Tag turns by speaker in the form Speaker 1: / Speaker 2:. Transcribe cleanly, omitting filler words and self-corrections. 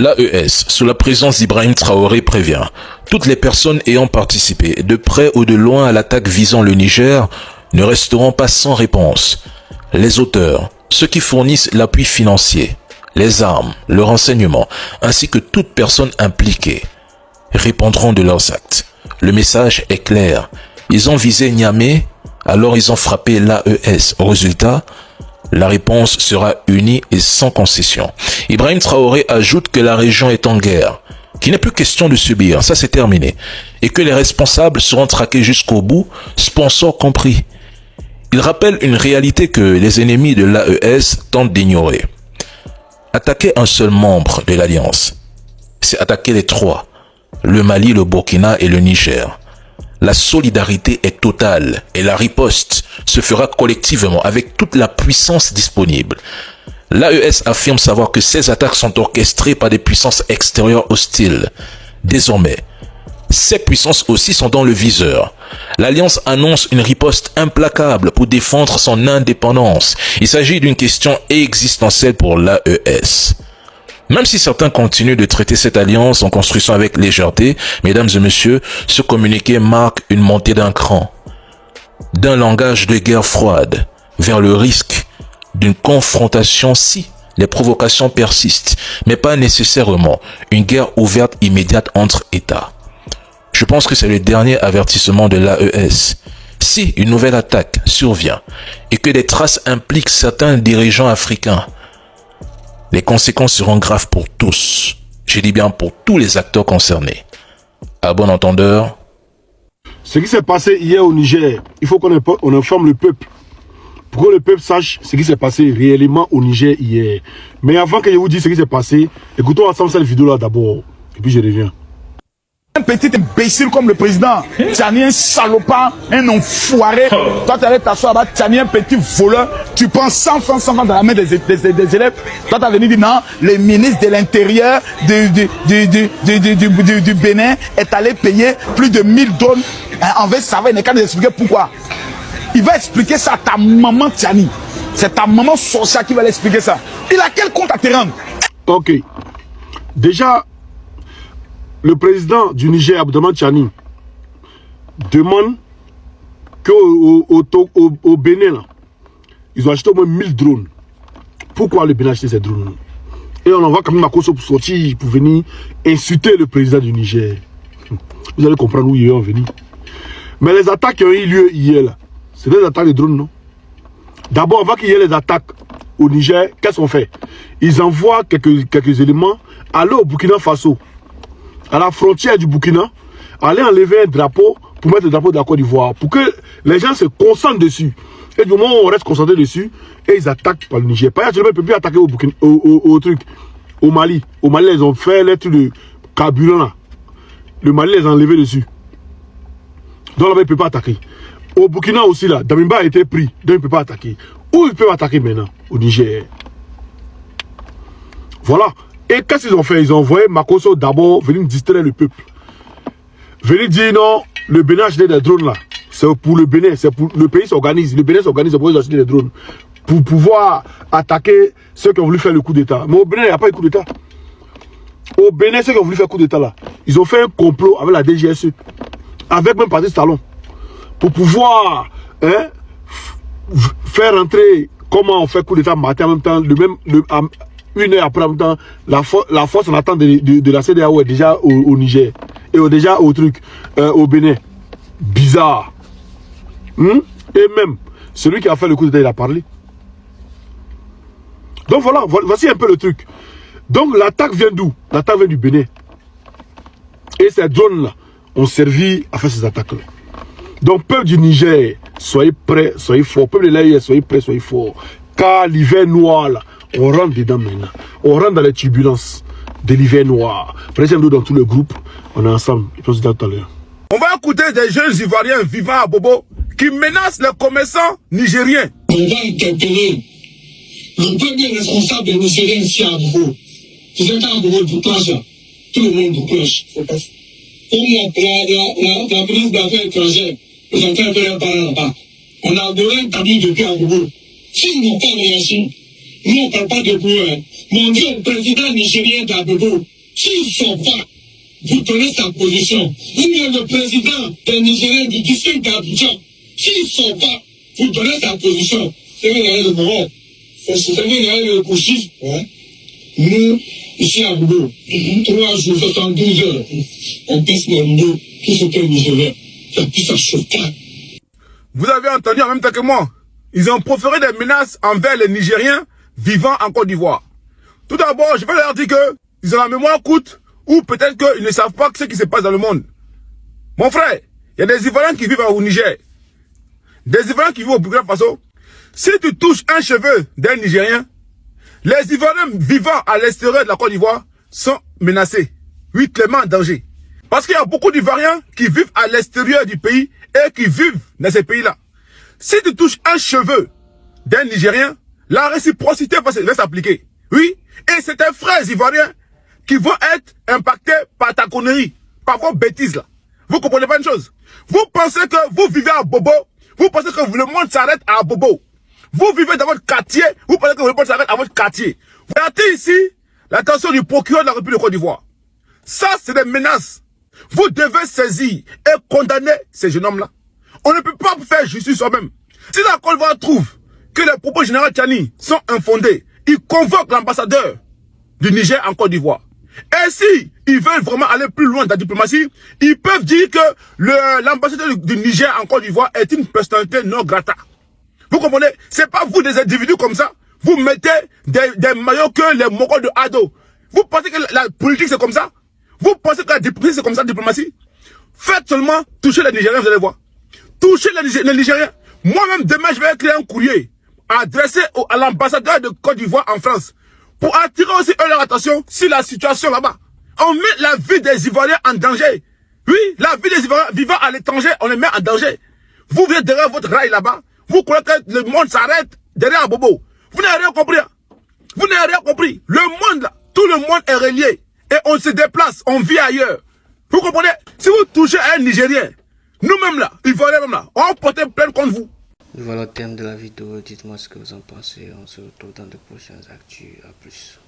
Speaker 1: L'AES, sous la présence d'Ibrahim Traoré, prévient toutes les personnes ayant participé de près ou de loin à l'attaque visant le Niger ne resteront pas sans réponse. Les auteurs, ceux qui fournissent l'appui financier, les armes, le renseignement, ainsi que toute personne impliquée, répondront de leurs actes. Le message est clair. Ils ont visé Niamey, alors ils ont frappé l'AES. Au résultat, la réponse sera unie et sans concession. Ibrahim Traoré ajoute que la région est en guerre, qu'il n'est plus question de subir, ça c'est terminé, et que les responsables seront traqués jusqu'au bout, sponsors compris. Il rappelle une réalité que les ennemis de l'AES tentent d'ignorer. Attaquer un seul membre de l'Alliance, c'est attaquer les trois, le Mali, le Burkina et le Niger. La solidarité est totale et la riposte se fera collectivement avec toute la puissance disponible. L'AES affirme savoir que ces attaques sont orchestrées par des puissances extérieures hostiles. Désormais, ces puissances aussi sont dans le viseur. L'Alliance annonce une riposte implacable pour défendre son indépendance. Il s'agit d'une question existentielle pour l'AES. Même si certains continuent de traiter cette alliance en construisant avec légèreté, mesdames et messieurs, ce communiqué marque une montée d'un cran, d'un langage de guerre froide, vers le risque d'une confrontation si les provocations persistent, mais pas nécessairement une guerre ouverte immédiate entre États. Je pense que c'est le dernier avertissement de l'AES. Si une nouvelle attaque survient et que des traces impliquent certains dirigeants africains, les conséquences seront graves pour tous. Je dis bien pour tous les acteurs concernés. À bon entendeur.
Speaker 2: Ce qui s'est passé hier au Niger, il faut qu'on informe le peuple. Pour que le peuple sache ce qui s'est passé réellement au Niger hier. Mais avant que je vous dise ce qui s'est passé, écoutons ensemble cette vidéo-là d'abord. Et puis je reviens.
Speaker 3: Un petit imbécile comme le président, Tchani, un salopard, un enfoiré. Toi, tu allais t'asseoir là-bas, Tchani, un petit voleur. Tu prends 100 francs dans la main des élèves. Toi, tu as venu dire non, le ministre de l'Intérieur du Bénin est allé payer plus de 1000 $. En fait, ça va, il n'est qu'à nous expliquer pourquoi. Il va expliquer ça à ta maman, Tchani. C'est ta maman sorcière qui va l'expliquer ça. Il a quel compte à te rendre?
Speaker 2: Ok. Déjà, le président du Niger, Abdourahmane Tchani, demande qu'au Bénin, là, ils ont acheté au moins 1000 drones. Pourquoi le Bénin a acheté ces drones? Et on envoie quand même Makosso pour sortir, pour venir insulter le président du Niger. Vous allez comprendre où ils ont venu. Mais les attaques qui ont eu lieu hier, c'est des attaques de drones, non? D'abord, avant qu'il y ait les attaques au Niger, qu'est-ce qu'on fait? Ils envoient quelques éléments, aller au Burkina Faso, à la frontière du Burkina, aller enlever un drapeau pour mettre le drapeau de la Côte d'Ivoire, pour que les gens se concentrent dessus. Et du moment où on reste concentré dessus, et ils attaquent par le Niger. Par exemple, ils ne peuvent plus attaquer au Mali. Au Mali, ils ont fait les trucs de carburant là. Le Mali les a enlevés dessus. Donc là-bas, ils ne peuvent pas attaquer. Au Burkina aussi, là, Damimba a été pris, donc ils ne peuvent pas attaquer. Où ils peuvent attaquer maintenant? Au Niger. Voilà. Et qu'est-ce qu'ils ont fait? Ils ont envoyé Makosso d'abord venir distraire le peuple. Venir dire non, le Bénin a acheté des drones là. C'est pour le Bénin, c'est pour le pays s'organise. Le Bénin s'organise pour acheter des drones. Pour pouvoir attaquer ceux qui ont voulu faire le coup d'État. Mais au Bénin, il n'y a pas eu de coup d'État. Au Bénin, ceux qui ont voulu faire le coup d'État là, ils ont fait un complot avec la DGSE. Avec même Patrice Talon. Pour pouvoir faire rentrer comment on fait coup d'État matin en même temps, une heure après en même temps, la force en attente de la CEDEAO est déjà au Niger. Et déjà au Bénin. Bizarre. Et même, celui qui a fait le coup d'État, il a parlé. Donc voilà, voici un peu le truc. Donc l'attaque vient d'où? L'attaque vient du Bénin. Et ces drones-là ont servi à faire ces attaques-là. Donc, peuple du Niger, soyez prêts, soyez forts. Peuple de l'AIS, soyez prêts, soyez forts. Car l'hiver noir, là, on rentre dedans maintenant. On rentre dans les turbulences de l'hiver noir. Prenez nous dans tout le groupe. On est ensemble. Je pense que tout à l'heure.
Speaker 3: On va écouter des jeunes Ivoiriens vivants à Bobo qui menacent les commerçants nigériens.
Speaker 4: On va interpeller le premier responsable des Nigériens ici à Bobo. Si c'est un Bobo du cloche, tout le monde du cloche. Pour moi, la ministre des Affaires étrangères, ils ont fait un parler là-bas. On a donné un tamis depuis à Bobo. S'ils n'ont pas réagi, Nous, on ne parle pas de vous. Mon Dieu, le président nigérien d'Abobo, s'il ne sort pas, vous donnez sa position. Ou bien le président des Nigériens du district d'Abidjan, s'il ne sort pas, vous donnez sa position. C'est vrai, il y a le moment. C'est vrai, il y a le couchis. Nous, ici à Bobo, 3 jours, 72 heures, on teste le monde, tout ce qu'est Nigérien. Ça puisse à choquer.
Speaker 3: Vous avez entendu en même temps que moi, ils ont proféré des menaces envers les Nigériens vivant en Côte d'Ivoire. Tout d'abord, je vais leur dire qu'ils ont la mémoire courte ou peut-être qu'ils ne savent pas ce qui se passe dans le monde. Mon frère, il y a des Ivoiriens qui vivent au Niger, des Ivoiriens qui vivent au Burkina Faso. Si tu touches un cheveu d'un Nigérien, les Ivoiriens vivant à l'extérieur de la Côte d'Ivoire sont menacés, oui, clairement en danger. Parce qu'il y a beaucoup d'Ivoiriens qui vivent à l'extérieur du pays et qui vivent dans ces pays-là. Si tu touches un cheveu d'un Nigérien, la réciprocité va s'appliquer. Oui, et c'est tes frères ivoiriens qui vont être impactés par ta connerie, par vos bêtises là. Vous comprenez pas une chose? Vous pensez que vous vivez à Bobo, vous pensez que le monde s'arrête à Bobo. Vous vivez dans votre quartier, vous pensez que le monde s'arrête à votre quartier. Vous regardez ici l'attention du procureur de la République de Côte d'Ivoire. Ça, c'est des menaces. Vous devez saisir et condamner ces jeunes hommes-là. On ne peut pas faire justice soi-même. Si la Côte d'Ivoire trouve que les propos généraux Tchani sont infondés, il convoque l'ambassadeur du Niger en Côte d'Ivoire. Et si ils veulent vraiment aller plus loin dans la diplomatie, ils peuvent dire que l'ambassadeur du Niger en Côte d'Ivoire est une personnalité non grata. Vous comprenez? C'est pas vous des individus comme ça. Vous mettez des maillots que les mogos de Ado. Vous pensez que la politique c'est comme ça? Vous pensez que la diplomatie c'est comme ça, la diplomatie? Faites seulement toucher les Nigériens, vous allez voir. Touchez les Nigériens. Moi-même, demain, je vais écrire un courrier adressé à l'ambassadeur de Côte d'Ivoire en France pour attirer aussi leur attention sur la situation là-bas. On met la vie des Ivoiriens en danger. Oui, la vie des Ivoiriens vivant à l'étranger, on les met en danger. Vous venez derrière votre rail là-bas, vous croyez que le monde s'arrête derrière Bobo. Vous n'avez rien compris. Vous n'avez rien compris. Le monde là, tout le monde est relié. Et on se déplace, on vit ailleurs. Vous comprenez? Si vous touchez à un Nigérien, nous-mêmes là, Ivoiriens même là, on va porter plainte contre vous.
Speaker 5: Voilà le thème de la vidéo. Dites-moi ce que vous en pensez. On se retrouve dans de prochaines actus. À plus.